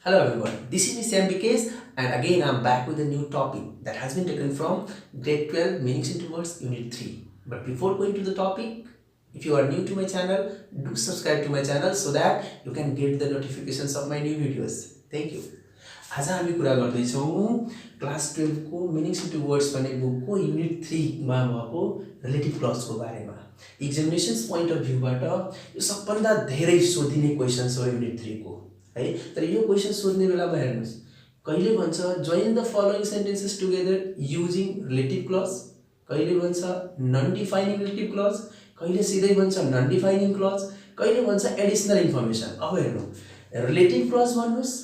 Hello everyone, this is Shyam Bikesh and again I'm back with a new topic that has been taken from grade 12 Meanings into Words Unit 3. But before going to the topic, if you are new to my channel, do subscribe to my channel so that you can get the notifications of my new videos. Thank you. आज हामी कुरा गर्दैछौँ class 12 को मिनिङ्स into words भन्ने बुकको unit 3 मा भएको relative क्लजको बारेमा एक्जामिनेसन्स पोइन्ट अफ भ्यूबाट यो सबभन्दा धेरै सोधिने क्वेशन्स हो युनिट 3 को है। तर यो क्वेशन सोध्ने बेलामा हेर्नुस् कहिले भन्छ join the following sentences together using relative clause, कहिले भन्छ नन डिफाइनिङ रिलेटिभ क्लज, कहिले सिधै भन्छ नन डिफाइनिङ क्लज, कहिले भन्छ एडिसनल इन्फर्मेसन। अब हेर्नु रिलेटिभ क्लज भन्नुस्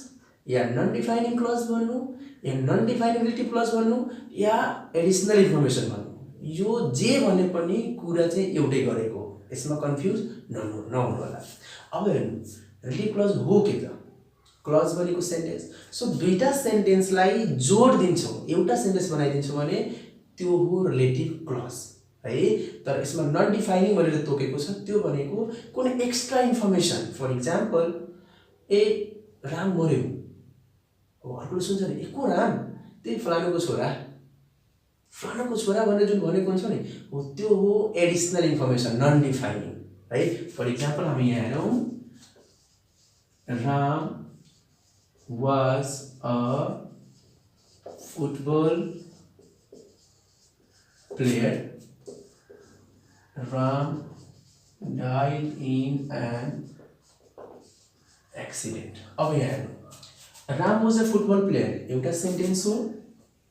या नन डिफाइनिङ क्लज भन्नु या नन डिफाइनिङ रिलेटिभ क्लज भन्नु या एडिसनल इन्फर्मेसन भन्नु, यो जे भने पनि कुरा चाहिँ एउटै गरेको, यसमा कन्फ्युज नहुनु होला। अब हेर्नु रिलेटिभ क्लज हो के त? क्लज भनेको सेन्टेन्स। सो दुईटा सेन्टेन्सलाई जोड दिन्छौँ, एउटा सेन्टेन्स बनाइदिन्छौँ भने त्यो हो रिलेटिभ क्लज है। तर यसमा नन डिफाइनिङ भनेर तोकेको छ, त्यो भनेको कुनै एक्स्ट्रा इन्फर्मेसन। फर इक्जाम्पल ए राम मर्यो, अर्कोले सुन्छ नि ए को राम? त्यही फलानुको छोरा, फलानुको छोरा भनेर जुन भनेको हुन्छ नि हो त्यो हो एडिसनल इन्फर्मेसन, नन डिफाइनिङ है। फर इक्जाम्पल हामी यहाँ हेरौँ Ram was a football player. Ram died in an accident. अब यहाँ हेर्नु Ram was a football player एउटा सेन्टेन्स हो,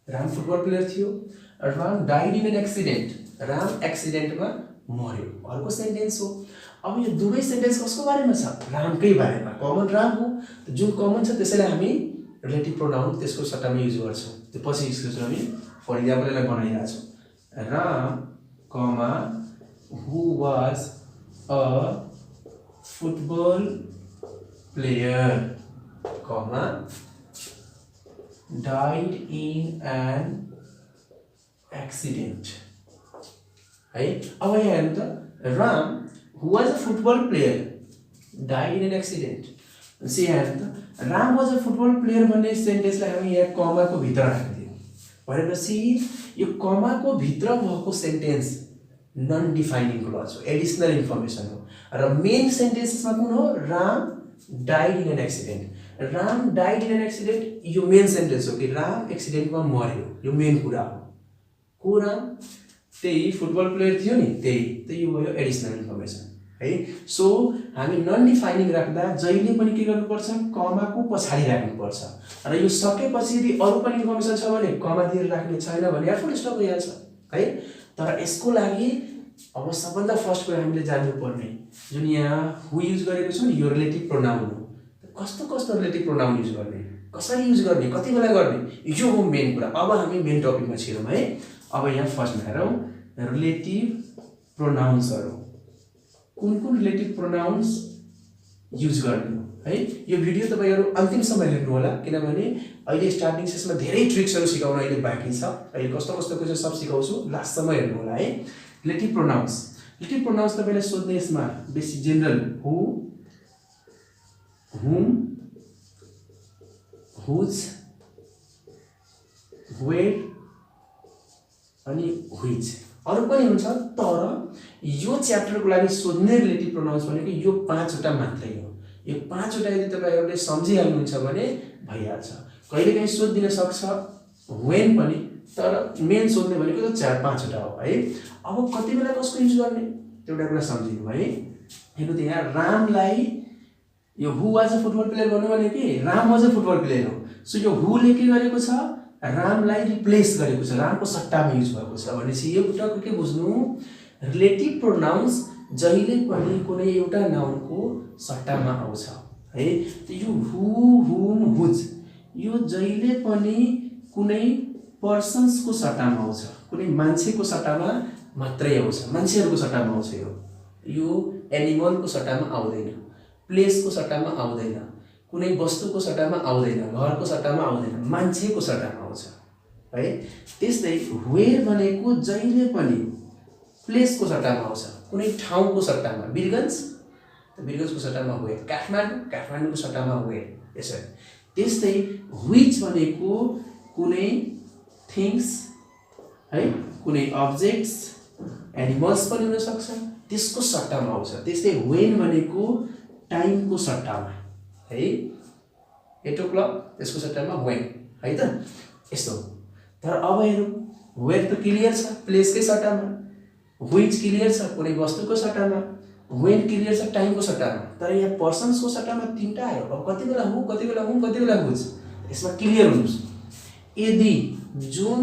राम फुटबल प्लेयर थियो। Ram died in an accident, Ram एक्सिडेन्टमा मर्यो, अर्को सेन्टेन्स हो। अब यो दुवै सेन्टेन्स कसको बारेमा छ? रामकै बारेमा, कमन राम हो। जुन कमन छ त्यसैलाई हामी रिलेटिभ प्रोनाउन त्यसको सट्टामा युज गर्छौँ। त्यो पछि एक्सक्युज हामी फर इक्जाम्पललाई बनाइरहेको छौँ। Ram comma who was a football player comma died in an accident है। अब यहाँ हेर्नु त Ram who was a football player died in an accident. See हेर्नु त Ram was a football player भन्ने सेन्टेन्सलाई हामी यहाँ कमाको भित्र राखिदियौँ भनेपछि यो कमाको भित्र भएको सेन्टेन्स नन डिफाइनिङ क्लज हो, एडिसनल इन्फर्मेसन हो। र मेन सेन्टेन्सेसमा कुन हो? Ram died in an accident. Ram died in an accident यो मेन सेन्टेन्स हो कि राम एक्सिडेन्टमा मर्यो, यो मेन कुरा हो। को राम? त्यही फुटबल प्लेयर थियो नि, त्यही भयो एडिसनल इन्फर्मेसन है। सो हामी नन डिफाइनिङ राख्दा जहिले पनि के गर्नुपर्छ? कमाको पछाडि राख्नुपर्छ। र यो सकेपछि यदि अरू पनि इन्फर्मेसन छ भने कमा दिएर राख्ने छैन भने या फुल स्टप भइहाल्छ है। तर यसको लागि अब सबभन्दा फर्स्ट कुरा हामीले जान्नुपर्ने जुन यहाँ हु युज गरेको छु नि यो रिलेटिभ प्रोनाउन हो। कस्तो कस्तो रिलेटिभ प्रोनाउन युज गर्ने, कसरी युज गर्ने, कति बेला गर्ने, यो हो मेन कुरा। अब हामी मेन टपिकमा छिरौँ है। अब यहाँ फर्स्टमा हेरौँ रिलेटिभ प्रोनाउन्सहरू, कुन कुन रिलेटिभ प्रोनाउन्स युज गर्ने है। यो भिडियो तपाईँहरू अन्तिमसम्म हेर्नु होला किनभने अहिले स्टार्टिङ सेसमा धेरै ट्रिक्सहरू सिकाउन अहिले बाँकी छ। अहिले कस्तो कस्तो क्वेसन सब सिकाउँछु, लास्टसम्म हेर्नु होला है। रिलेटिभ प्रोनाउन्स, रिलेटिभ प्रोनाउन्स तपाईँले सोध्ने यसमा बेसी जेनरल हु, हुम, हुज, वेयर अनि व्हिच, अरू पनि हुन्छ। तर यो च्याप्टरको लागि सोध्ने रिलेटिभ प्रोनाउन्स भनेको यो 5वटा मात्रै हो। यो 5वटा यदि तपाईँहरूले सम्झिहाल्नुहुन्छ भने भइहाल्छ। कहिलेकाहीँ सोधिदिन सक्छ वेन पनि, तर मेन सोध्ने भनेको त 4-5वटा हो है। अब कति बेला कसको युज गर्ने एउटा कुरा सम्झिनु है। हेर्नु त यहाँ रामलाई यो हु वाज अ फुटबल प्लेयर भन्नु भने कि Ram was a football player हो। सो यो हुले के गरेको छ? रामलाई रिप्लेस गरेको छ, रामको सट्टामा युज भएको छ। भनेपछि यो कुराको के बुझ्नु? रिलेटिभ प्रोनाउन्स जहिले पनि कुनै एउटा नाउनको सट्टामा आउँछ है। यो हु, हुम, हुज यो जहिले पनि कुनै पर्सन्सको सट्टामा आउँछ, कुनै मान्छेको सट्टामा मात्रै आउँछ, मान्छेहरूको सट्टामा आउँछ। यो एनिमलको सट्टामा आउँदैन, प्लेसको सट्टामा आउँदैन, कुनै वस्तुको सट्टामा आउँदैन, घरको सट्टामा आउँदैन, मान्छेको सट्टामा आउँछ है। त्यस्तै वेयर भनेको जहिले पनि प्लेसको सट्टामा आउँछ, कुनै ठाउँको सट्टामा वीरगञ्ज वीरगञ्जको सट्टामा वेयर, काठमाडौँको सट्टामा वेयर, यसरी। त्यस्तै व्हिच भनेको कुनै थिङ्स है, कुनै अब्जेक्ट्स, एनिमल्स पनि हुन सक्छ, त्यसको सट्टामा आउँछ। त्यस्तै वेन भनेको टाइमको सट्टामा है, 8 o'clock त्यसको सट्टामा वेन है त, यस्तो। तर अब हेरौँ, वेयर त क्लियर छ प्लेसकै सट्टामा, व्हिच क्लियर छ कुनै वस्तुको सट्टामा, वेन क्लियर छ टाइमको सट्टामा, तर यहाँ पर्सन्सको सट्टामा तीनटा आयो। अब कति बेला हु, कति बेला हुम, कति बेला हुज, यसमा क्लियर हुनुहोस्। यदि जुन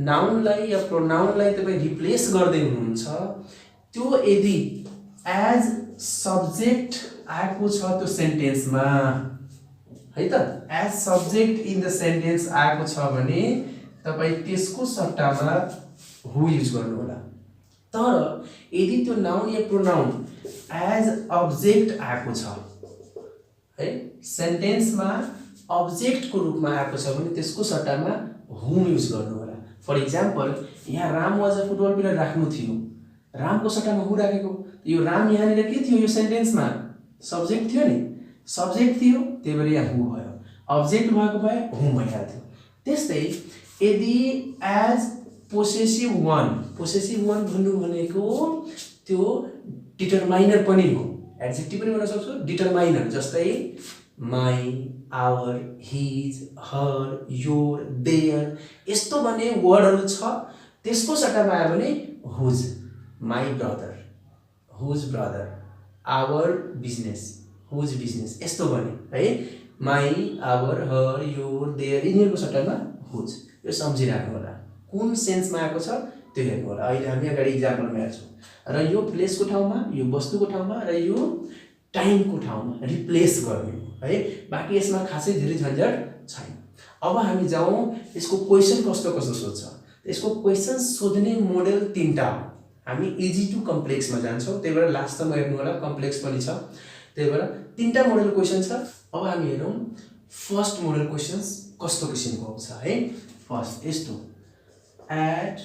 नाउनलाई या प्रोनाउनलाई तपाईँ रिप्लेस गर्दै हुनुहुन्छ त्यो यदि एज सब्जेक्ट आएको छ त्यो सेन्टेन्समा है त, as subject in the sentence आएको छ भने तपाईँ त्यसको सट्टामा हु युज गर्नु होला। तर यदि त्यो नाउन या प्रोनाउन एज अब्जेक्ट आएको छ है, सेन्टेन्समा अब्जेक्टको रूपमा आएको छ भने त्यसको सट्टामा हुम युज गर्नु होला। फर इक्जाम्पल, यहाँ Ram was a football player राख्नु थियो, रामको सट्टामा हु राखेको, यो राम यहाँनिर के थियो, यो सेन्टेन्समा सब्जेक्ट थियो नि, सब्जेक्ट थियो, त्यही भएर यहाँ हु भयो, अब्जेक्ट भएको भए हुम भइहाल्थ्यो। त्यस्तै यदि एज पोसेसिभ वान भन्नु भनेको त्यो डिटरमाइनर पनि हो, एडजेक्टिभ पनि हुन सक्छ, डिटरमाइनर, जस्तै my, our, his, her, your, their, यस्तो भन्ने वर्डहरू छ, त्यसको सट्टामा आयो भने whose, my brother, whose brother, our business, whose business, यस्तो भने है, my, our, her, your, their, यिनीहरूको सट्टामा हुज। यो सम्झिराख्नु होला, कुन सेन्समा आएको छ त्यो हेर्नु होला। अहिले हामी अगाडि इक्जाम्पलमा हेर्छौँ, र यो प्लेसको ठाउँमा, यो वस्तुको ठाउँमा, र यो टाइमको ठाउँमा रिप्लेस गर्ने है। बाँकी यसमा खासै धेरै झन्झट छैन। अब हामी जाउँ यसको क्वेसन कस्तो कस्तो सोध्छ। यसको क्वेसन सोध्ने मोडेल तीनटा हो। हामी इजी टु कम्प्लेक्समा जान्छौँ, त्यही भएर लास्टसम्म हेर्नु होला, कम्प्लेक्स पनि छ, त्यही भएर तीनटा मोडल क्वेसन छ। अब हामी हेरौँ फर्स्ट मोडल क्वेसन्स कस्तो किसिमको आउँछ है। फर्स्ट यस्तो, add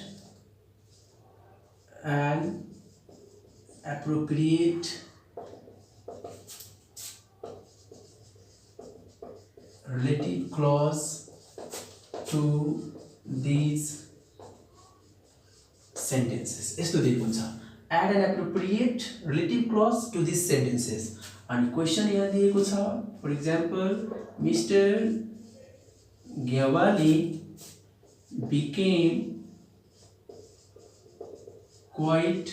an appropriate relative clause to these sentences. यस्तो दिएको हुन्छ, add an appropriate relative clause to these sentences। अनि क्वेसन यहाँ दिएको छ, for example, mister Gyawali became quite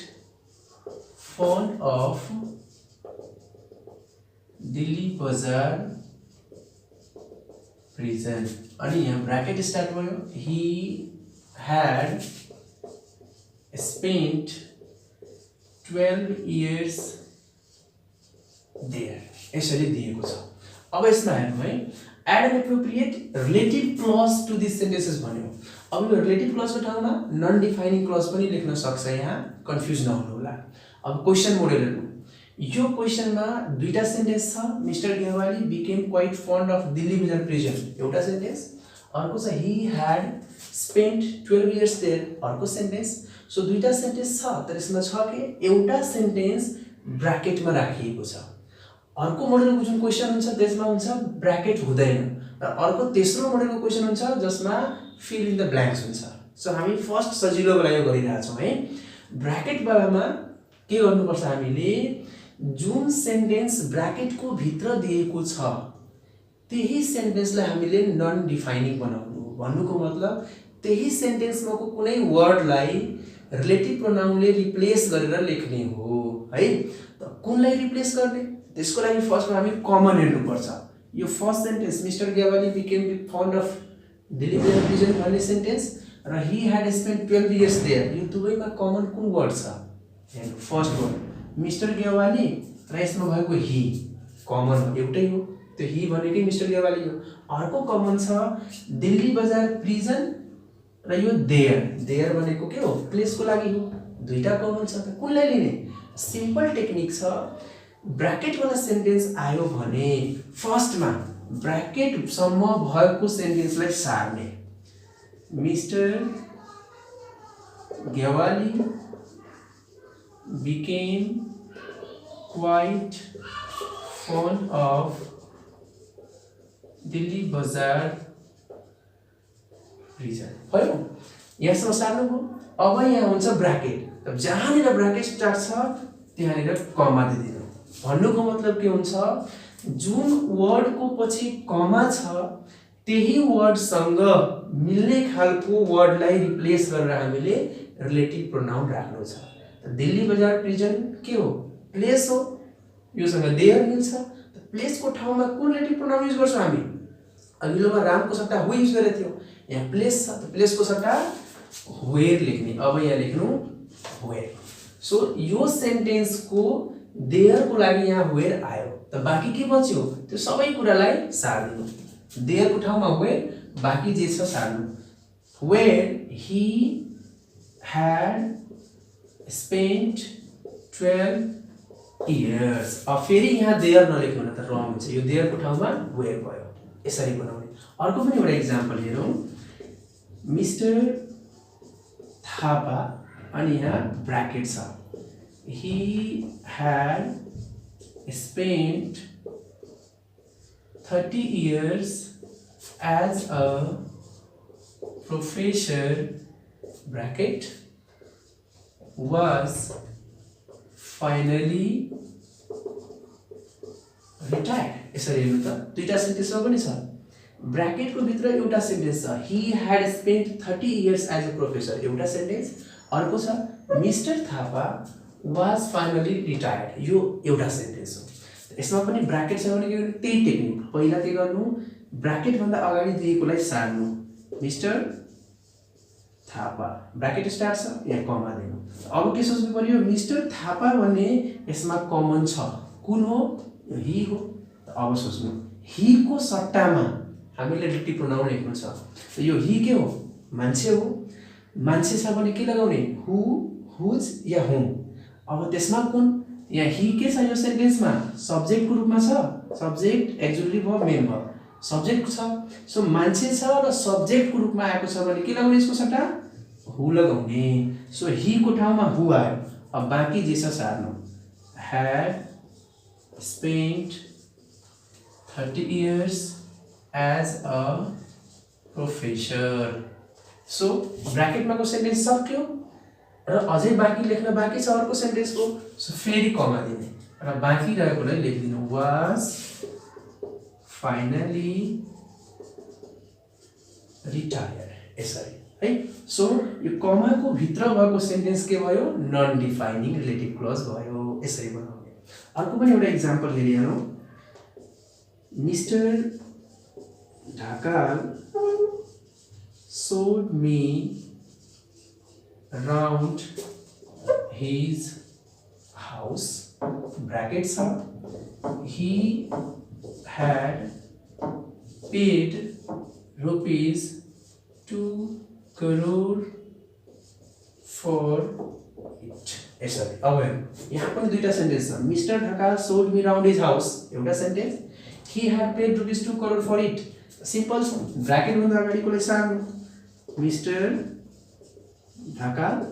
fond of Delhi Bazaar prison। अनि यहाँ ब्रैकेट स्टार्ट भयो, he had spent 12 years there, यसरी दिएको छ। अब यसमा हेर्नु है, add an appropriate relative clause to this sentences भन्यो। अब यो रिलेटिभ क्लजको ठाउँमा नन डिफाइनिङ क्लज पनि लेख्न सक्छ, यहाँ कन्फ्युज नहुनु होला। अब क्वेसन मोडल हेर्नु, यो क्वेसनमा दुईटा सेन्टेन्स छ, mister Gyawali became quite fund of Delhi बजार प्रिजन एउटा सेन्टेन्स, अर्को छ ही ह्याड स्पेन्ट 12 years देयर अर्को सेन्टेन्स। सो दुईटा सेन्टेन्स छ, तर यसमा छ के एउटा सेन्टेन्स ब्र्याकेटमा राखिएको छ। अर्को मोडलको जुन क्वेसन हुन्छ त्यसमा हुन्छ ब्र्याकेट हुँदैन, र अर्को तेस्रो मोडलको क्वेसन हुन्छ जसमा फिल इन द ब्ल्याङ्क्स हुन्छ। सो हामी फर्स्ट सजिलो बेला यो गरिरहेछौँ है। ब्र्याकेट बेलामा के गर्नुपर्छ, हामीले जुन सेन्टेन्स ब्र्याकेटको भित्र दिएको छ त्यही सेन्टेन्सलाई हामीले नन डिफाइनिङ बनाउनु। भन्नुको मतलब त्यही सेन्टेन्समा कुनै वर्डलाई रिलेटिभ प्रोनाउनले रिप्लेस गरेर लेख्ने हो है। त कुनलाई रिप्लेस गर्ने, त्यसको लागि फर्स्टमा हामी कमन हेर्नुपर्छ। यो first sentence mister Gyawali became fund of Delhi बजार प्रिजन भन्ने सेन्टेन्स र ही ह्याड स्पेन्ट 12 years देयर, यो दुवैमा कमन कुन वर्ड छ? हेर्नु, फर्स्ट वर्ड मिस्टर ग्यावाली र यसमा भएको ही कमन एउटै हो, त्यो ही भनेकै मिस्टर ग्यावाली हो। अर्को कमन छ दिल्ली बजार प्रिजन र यो देयर, देयर भनेको के हो? प्लेसको लागि हो। दुईटा कमन छ, त कुनलाई लिने? सिम्पल टेक्निक छ, ब्र्याकेट वाला सेन्टेन्स आयो भने फर्स्टमा ब्र्याकेट सम्म भएको सेन्टेन्सलाई सार्ने। Mister Gyawali became quite fond of Delhi बजार रिजन भयो यहाँसम्म सार्नुभयो अब यहाँ हुन्छ ब्राकेट अब जहाँनिर ब्राकेट स्टार्ट छ त्यहाँनिर कमा दिदिनु भन्नुको मतलब के हुन्छ जुन वर्डको पछि कमा छ त्यही वर्डसँग मिल्ने खालको वर्डलाई रिप्लेस गरेर हामीले रिलेटिभ प्रोनाउन राख्नु छ दिल्ली बजार प्रिजन के हो प्लेस हो योसँग देयर मिल्छ प्लेसको ठाउँमा कुन रिलेटिभ प्रोनाउन युज गर्छौं हामी अघिल्लोमा रामको सट्टा हु युज गरेको थियो यहाँ प्लेस छ त प्लेसको सट्टा वेयर लेख्ने अब यहाँ लेख्नु वेयर सो यो सेन्टेन्सको देयरको लागि यहाँ वेयर आयो त बाँकी के बच्यो त्यो सबै कुरालाई सार्दिनु देयरको ठाउँमा वेयर बाँकी जे छ सार्नु where he had spent 12 years अब फेरि यहाँ देयर नलेख्नु न त रङ हुन्छ यो देयरको ठाउँमा वेयर भयो यसरी बनाउने अर्को पनि एउटा इक्जाम्पल हेरौँ मिस्टर थापा अनि यहाँ ब्राकेट छ he had spent 30 years as a professor bracket was finally retired यसरी हेर्नु त दुईटा सेन्टेन्समा पनि छ ब्राकेटको भित्र एउटा सेन्टेन्स छ he had spent 30 years as a professor एउटा सेन्टेन्स अर्को छ mister Thapa was finally retired यो एउटा सेन्टेन्स हो यसमा पनि ब्राकेट छ भने के गर्नु त्यही टेक्निक पहिला के गर्नु ब्राकेट भन्दा अगाडि दिएकोलाई सार्नु मिस्टर थापा ब्राकेट स्टार्ट छ यहाँ कमा दिनु अब के सोच्नु पर्यो मिस्टर थापा भन्ने यसमा कमन छ कुन हो ही हो अब सोच्नु ही को सट्टामा हामीले रिलेटिभ प्रोनाउन लेख्नु छ यो ही के हो मान्छे हो मान्छे छ भने के लगाउने हु हुज या हुम अब त्यसमा कुन यहाँ ही के छ यो सेन्टेन्समा सब्जेक्टको रूपमा छ subject auxiliary verb main verb subject छ सो मान्छे छ र सब्जेक्टको रूपमा आएको छ भने के लगाउने यसको सट्टा हु लगाउने सो ही को ठाउँमा हु आयो अब बाँकी जे छ सार्नु had spent 30 years as a professor so ब्राकेटमा को सेन्टेन्स सक्यो र अझै बाँकी लेख्न बाँकी छ अर्को सेन्टेन्सको सो फेरि कमा दिने र बाँकी रहेकोलाई लेखिदिनु was finally retired यसरी है सो यो कमाको भित्र भएको सेन्टेन्स के भयो नन डिफाइनिङ रिलेटिभ क्लज भयो यसरी बनाउने अर्को पनि एउटा इक्जाम्पल हेरिहालौँ mister Dhakal showed me around his house bracket छ he had paid rupees 2 crore for it यसरी अब यहाँ पनि दुईटा सेन्टेन्स छ mister Dhakal showed me around his house एउटा sentence he had paid rupees 2 crore for it simple bracket भन्दा अगाडिकोले सार्नु mister Dhakal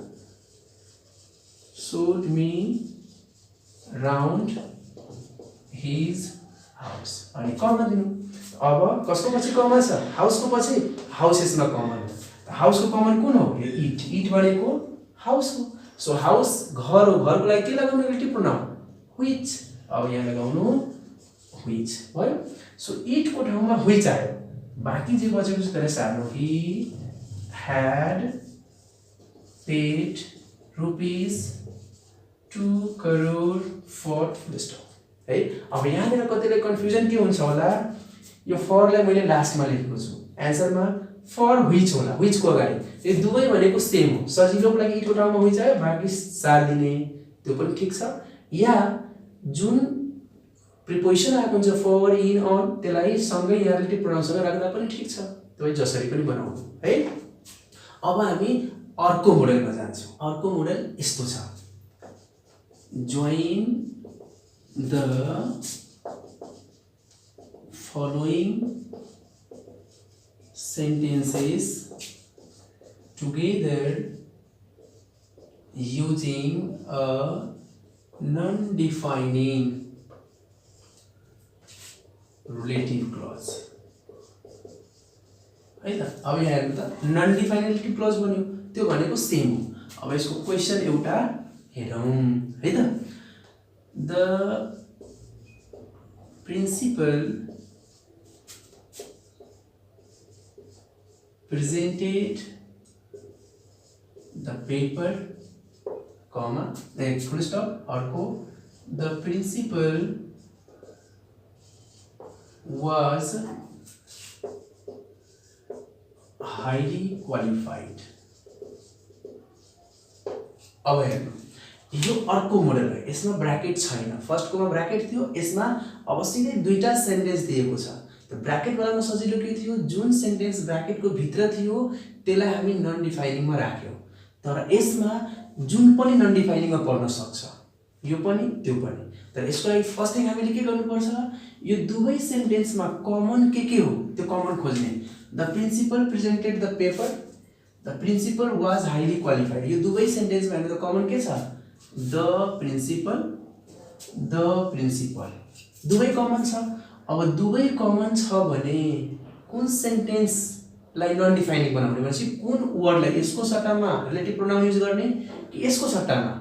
showed me around his house अनि कमा दिनु अब कसको पछि कमा छ हाउसको पछि हाउसेसमा कमन हाउसको कमन कुन हो यो इट इट भनेको हाउस हो सो हाउस घर हो घरको लागि के लगाउनु रिलेटिभ प्रोनाउन व्हिच अब यहाँ लगाउनु व्हिच भयो सो इट को ठाउँमा व्हिच आयो बाँकी जे बचेको छ त्यसलाई सार्नु he had paid rupees 2 crore for this है अब यहाँनिर कतिले कन्फ्युजन के हुन्छ होला यो फरलाई मैले लास्टमा लेखेको छु एन्सरमा फर व्हिच होला व्हिच को अगाडि यो दुवै भनेको सेम हो सजिलोको लागि इटको ठाउँमा व्हिच आयो बाँकी सार्दिने त्यो पनि ठिक छ या जुन प्रिपोजिसन आएको हुन्छ फर इन अन त्यसलाई सँगै यहाँ रिलेटिभ प्रोनाउनसँग राख्दा पनि ठिक छ तपाईँ जसरी पनि बनाउनु है अब हामी अर्को मोडलमा जान्छौँ अर्को मोडल यस्तो छ join the following sentences together using a non-defining relative clause है त। अब यहाँ हेर्नु त नन डिफाइनिङ रिलेटिभ क्लज बन्यो, त्यो भनेको सेम हो। अब यसको क्वेशन एउटा हेरौँ है त। The principal presented the paper comma full stop अर्को the principal was highly qualified। अब हेर्नु यो अर्को मोडल हो, यसमा ब्रैकेट छैन, फर्स्ट कोमा ब्रैकेट थियो, यसमा अब सिधै दुईटा सेन्टेन्स दिएको छ। त ब्रैकेट बनाउन सजिलो के थियो, जुन सेन्टेन्स ब्रैकेट को भित्र थियो त्यसलाई हामी नन डिफाइनिङ मा राख्यौ, तर यसमा जुन पनि नन डिफाइनिङ मा पर्न सक्छ, यो पनि त्यो पनि। तर यसको लागि फर्स्ट थिङ हामीले के गर्नुपर्छ, यो दुवै सेन्टेन्स मा कमन के हो त्यो कमन खोज्ने। The principal presented the paper, the principal was highly qualified, यो दुवै सेन्टेन्स मा हामीको कमन के छ, द प्रिन्सिपल दुवै कमन छ। अब दुवै कमन छ भने कुन सेन्टेन्स लाई नन डिफाइनिङ बनाउने भनेपछि कुन वर्डलाई यसको सट्टामा रिलेटिभ प्रोनाउन युज गर्ने कि यसको सट्टामा,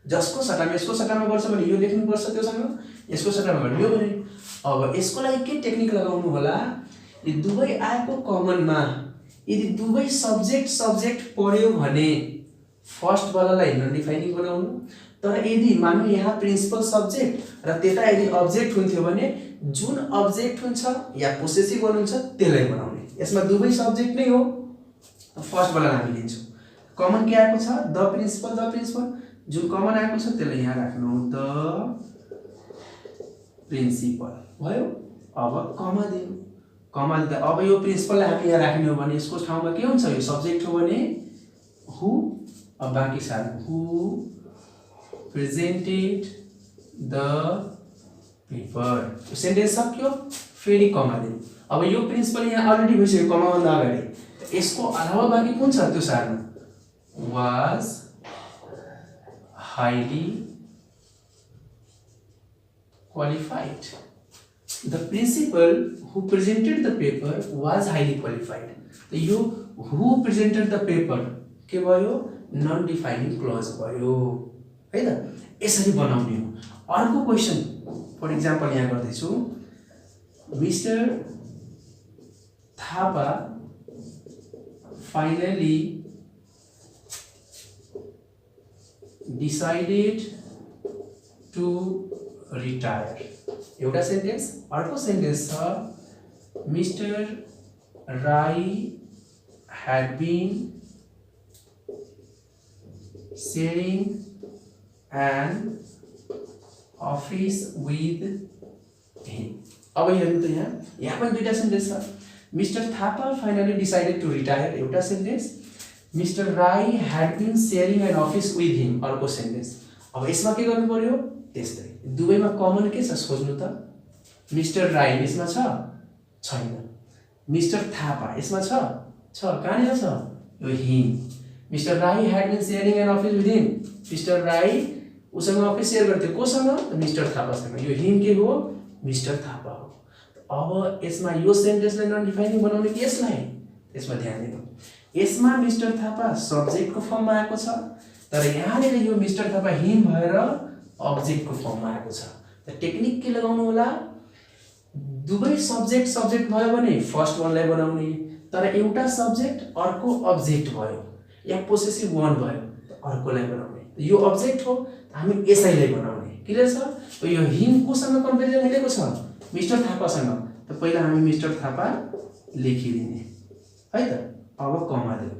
जसको सट्टामा यसको सट्टामा गर्छ भने यो लेख्नु पर्छ, त्योसँग यसको सट्टामा गर्ने यो भने। अब यसको लागि के टेक्निक लगाउनु होला, यी दुवै आएको कमनमा यदि दुवै सब्जेक्ट पर्यो भने फर्स्ट वालालाई नन डिफाइनिङ बनाउनु, तर यदि मान्नु यहाँ प्रिन्सिपल सब्जेक्ट र त्यता यदि अब्जेक्ट हुन्थ्यो भने जुन अब्जेक्ट हुन्छ या पोसेसिभ वर्ब हुन्छ त्यसलाई बनाउने। यसमा दुवै सब्जेक्ट नै हो, फर्स्ट वाला हामी लिन्छौँ। कमन के आएको छ, द प्रिन्सिपल, जुन कमन आएको छ त्यसलाई यहाँ राख्नु, द प्रिन्सिपल भयो। अब कमा दिनु, कमा दिँदा अब यो प्रिन्सिपललाई हामी यहाँ राख्ने हो भने यसको ठाउँमा के हुन्छ, यो सब्जेक्ट हो भने हु, अब बाँकी सार्नु, हु प्रेजेन्टेड द पेपर, सेन्टेन्स सक्यो, फेरि कमा दिनु। अब यो प्रिन्सिपल यहाँ अलरेडी भइसक्यो कमा भन्दा अगाडि, यसको अलावा बाँकी कुन छ त्यो सार्नु, was highly qualified, the principal who presented the paper was highly qualified. यो हु प्रेजेन्टेड द पेपर के भयो, नन डिफाइनिङ क्लज भयो है त। यसरी बनाउने हो। अर्को क्वेशन फर एक्जाम्पल यहाँ गर्दैछु, mister Thapa finally decided to retire, एउटा सेन्टेन्स। अर्को सेन्टेन्स छ, mister Rai had been sharing an office with him। अब हेर्नु त यहाँ पनि दुईटा सेन्टेन्स छ, mister Thapa finally decided to retire एउटा sentence, mister Rai had been sharing an office with him अर्को सेन्टेन्स। अब यसमा के गर्नु पर्यो, त्यस्तै दुवैमा कमन के छ सोच्नु त, मिस्टर राई यसमा छैन, मिस्टर थापा यसमा छ, कहाँनिर छ, यो him. Mister Rai had been sharing an office with him, mister Rai उसँग अफिस शेयर गर्थ्यो, कोसँग, मिस्टर थापासँग, यो हिम के हो, मिस्टर थापा हो। अब यसमा यो सेन्टेन्सलाई नन डिफाइनिङ बनाउने कि यसलाई, यसमा ध्यान दिनु, यसमा मिस्टर थापा सब्जेक्टको फर्ममा आएको छ, तर यहाँनिर यो मिस्टर थापा हिम भएर अब्जेक्टको फर्ममा आएको छ। त टेक्निक के लगाउनु होला, दुवै सब्जेक्ट भयो भने फर्स्ट वानलाई बनाउने, तर एउटा सब्जेक्ट अर्को अब्जेक्ट भयो या पोसेसिभ वन भयो अर्कोलाई बनाउने। यो अब्जेक्ट हो, हामी यसैलाई बनाउने। क्लियर छ। यो हिम कोसँग कम्पेरिजन मिलेको छ, मिस्टर थापासँग, त पहिला हामी मिस्टर थापा लेखिदिने है त। अब कमा दिनु,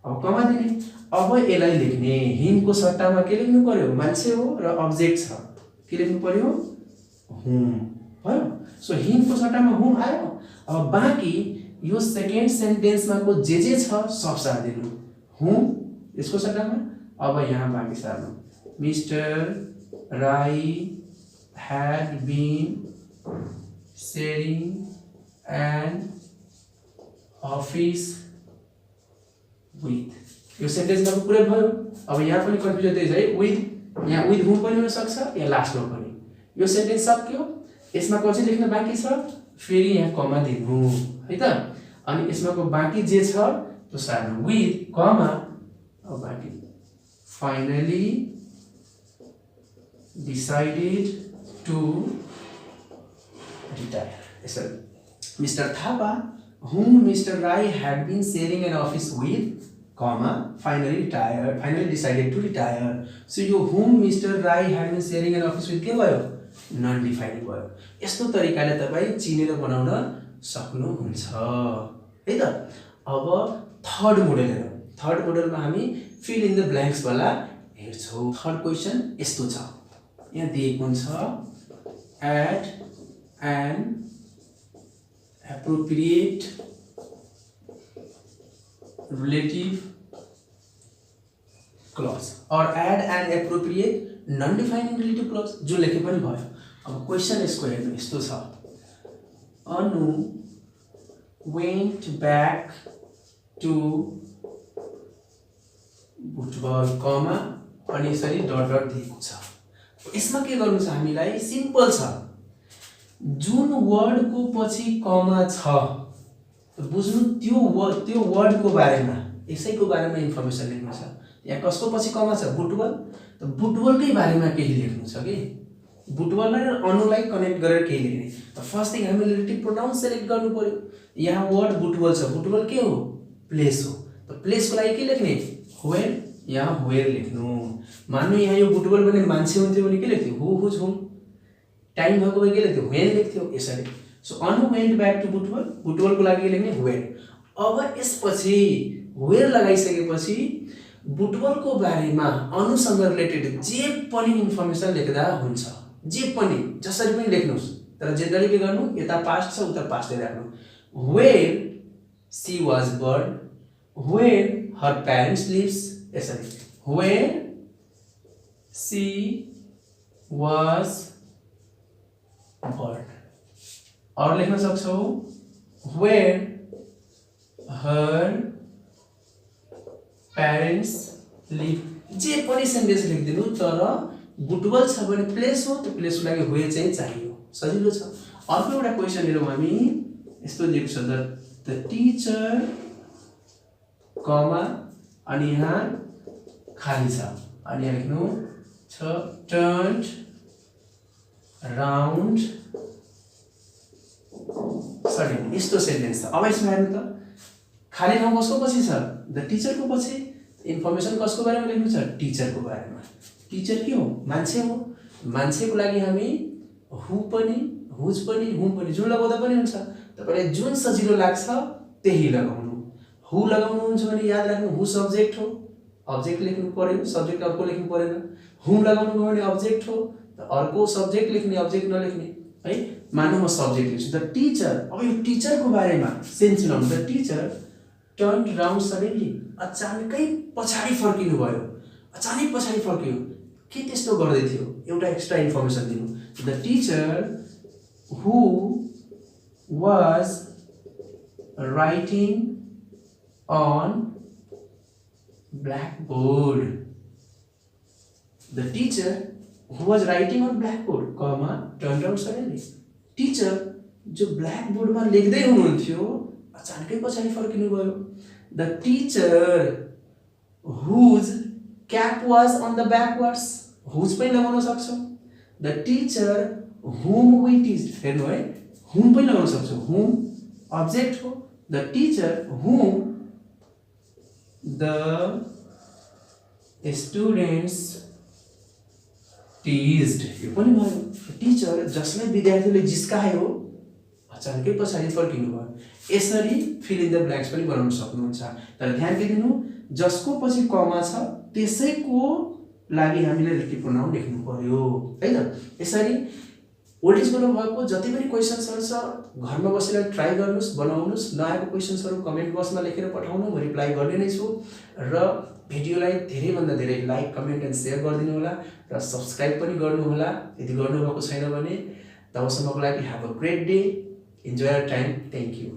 अब कमा दिने, अब यसलाई लेख्ने, हिमको सट्टामा के लेख्नु पर्यो, मान्छे हो र अब्जेक्ट छ, के लेख्नु पर्यो, हुम भयो। सो हिमको सट्टामा हुम आयो। अब बाँकी यो सेकेन्ड सेन्टेन्समा को जे छ सब सार्दिनु, हुम यसको सट्टामा। अब यहाँ बाँकी सार्नु, mister Rai had been sharing an office with, यो सेन्टेन्स अब पुरै भयो। अब यहाँ पनि कन्फ्युजन त्यही छ है, विथ यहाँ विथ हुम पनि हुन सक्छ या लास्टमा पनि। यो सेन्टेन्स सक्यो, यसमा पछि लेख्न बाँकी छ, फेरि यहाँ कमा दिनु है त। अनि यसमा को बाँकी जे छ त्यो सार्नु विथ कमा, अब बाँकी फाइनली डिसाइडेड टु रिटायर। यसरी Mr. Thapa, whom Mr. Rai had been sharing an office with, comma, finally decided to retire. So यो whom Mr. Rai had been sharing an office with के भयो? Non defining भयो। यस्तो तरिकाले तपाईँ चिनेर बनाउन सक्नुहुन्छ है त। अब थर्ड मोडल हेरौँ। थर्ड मोडलमा हामी फिल इन द ब्ल्याङ्क्स वाला हेर्छौँ। थर्ड क्वेसन यस्तो छ, यहाँ दिएको हुन्छ add an appropriate relative clause or add an appropriate non-defining relative clause जो लेखे पनि भयो। अब क्वेसन यसको हेर्नु यस्तो छ, अनु went back to फुटबल कमा अनि यसरी डट डट दिएको छ। यसमा के गर्नु छ हामीलाई, सिम्पल छ, जुन वर्डको पछि कमा छ बुझ्नु, त्यो वर्डको बारेमा यसैको बारेमा इन्फर्मेसन लेख्नु छ। यहाँ कसको पछि कमा छ, बुटबल, त बुटबलकै बारेमा केही लेख्नु छ कि बुटबललाई र अनुलाई कनेक्ट गरेर केही लेख्ने। त फर्स्ट थिङ हामीले रिलेटिभ प्रोनाउन सेलेक्ट गर्नु पर्यो। यहाँ वर्ड बुटबल छ, बुटबल के हो, प्लेस हो। त प्लेसको लागि के लेख्ने, वेयर, यहाँ वेयर लेख्नु। मान्नु यहाँ यो बुटबल भने मान्छे हुन्थ्यो भने के लेख्थ्यो, हु हुज हुम, टाइम भएको भए के लेख्थ्यो, वेन लेख्थ्यो यसरी। So Anu went back to football, बुटबलको लागि के लेख्ने, वेयर। अब यसपछि वेयर लगाइसकेपछि बुटबलको बारेमा अनुसँग रिलेटेड जे पनि इन्फर्मेसन लेख्दा हुन्छ, जे पनि जसरी पनि लेख्नुहोस्, तर जेनरली के गर्नु, यता पास्ट छ उता पास्टै राख्नु। Where she was born, where her parents lives, यसरी वेयर सी वाज बर्न। और लेख्न सक्छौ वेयर हर प्यारेन्ट्स लिभ, जे पनि सेन्टेन्स लेखिदिनु, तर बुटबल छ भने प्लेस हो, त्यो प्लेसको लागि वेयर चाहिँ चाहियो, सजिलो छ। अर्को एउटा क्वेसन हेरौँ हामी, यस्तो दिएको छ, द टिचर कमा अनि यहाँ खाली छ अनि यहाँ लेख्नु छ टर्न्ड राउन्ड सडनली, यस्तो सेन्टेन्स छ। अब यसमा हेर्नु त, खाली ठाउँ कसको पछि छ, द टिचरको पछि। इन्फर्मेसन कसको बारेमा लेख्नु छ, टिचरको बारेमा। टिचर के हो, मान्छे हो। मान्छेको लागि हामी हु पनि, हुज पनि, हुम पनि, जुन लगाउँदा पनि हुन्छ। तपाईलाई जुन सजिलो लाग्छ त्यही लगाउनु। हु लगाउनुहुन्छ भने याद राख्नु, हु सब्जेक्ट हो, अब्जेक्ट लेख्नु पर्यो, सब्जेक्ट अर्को लेख्नु परेन। हुम लगाउनु भयो भने अब्जेक्ट हो, त अर्को सब्जेक्ट लेख्ने, अब्जेक्ट नलेख्ने है। मान्नु म सब्जेक्ट लेख्छु, द टिचर। अब यो टिचरको बारेमा सेन्स सुनाउनु, the teacher turn round suddenly, अचानकै पछाडि फर्किनु भयो, अचानक पछाडि फर्कियो, के त्यस्तो गर्दै थियो, एउटा एक्स्ट्रा इन्फर्मेसन दिनु। The teacher who was writing on blackboard, the teacher who was writing on blackboard comma turn round suddenly. Teacher जो ब्ल्याकबोर्डमा लेख्दै हुनुहुन्थ्यो अचानकै पछाडि फर्किनु भयो। The teacher whose cap was on the backwards, whose पनि लगाउन सक्छौ। The teacher whom we teached, हेर्नु है, हुम पनि लगाउन सक्छौ, हुम अब्जेक्ट हो। The teacher whom the students teased, यो पनि भयो। टिचर जसलाई विद्यार्थीले जिस्कायो अचानकै पछाडि फर्किनु भयो। यसरी फिल इन द ब्ल्याङ्क्स पनि बनाउन सक्नुहुन्छ, तर ध्यान के दिनु, जसको पछि कमा छ त्यसैको लागि हामीले रिलेटिभ प्रोनाउन लेख्नु पर्यो है त। यसरी ओल्ड इजबाट भएको जति पनि क्वेसन्सहरू छ घरमा बसेर ट्राई गर्नुहोस्, बनाउनुहोस्। नआएको क्वेसन्सहरू कमेन्ट बक्समा लेखेर पठाउनु, म रिप्लाई गर्ने नै छु। र भिडियोलाई धेरैभन्दा धेरै लाइक, कमेन्ट एन्ड सेयर गरिदिनु होला र सब्सक्राइब पनि गर्नु होला यदि गर्नुभएको छैन भने। तबसम्मको लागि have a great day, enjoy your time, thank you.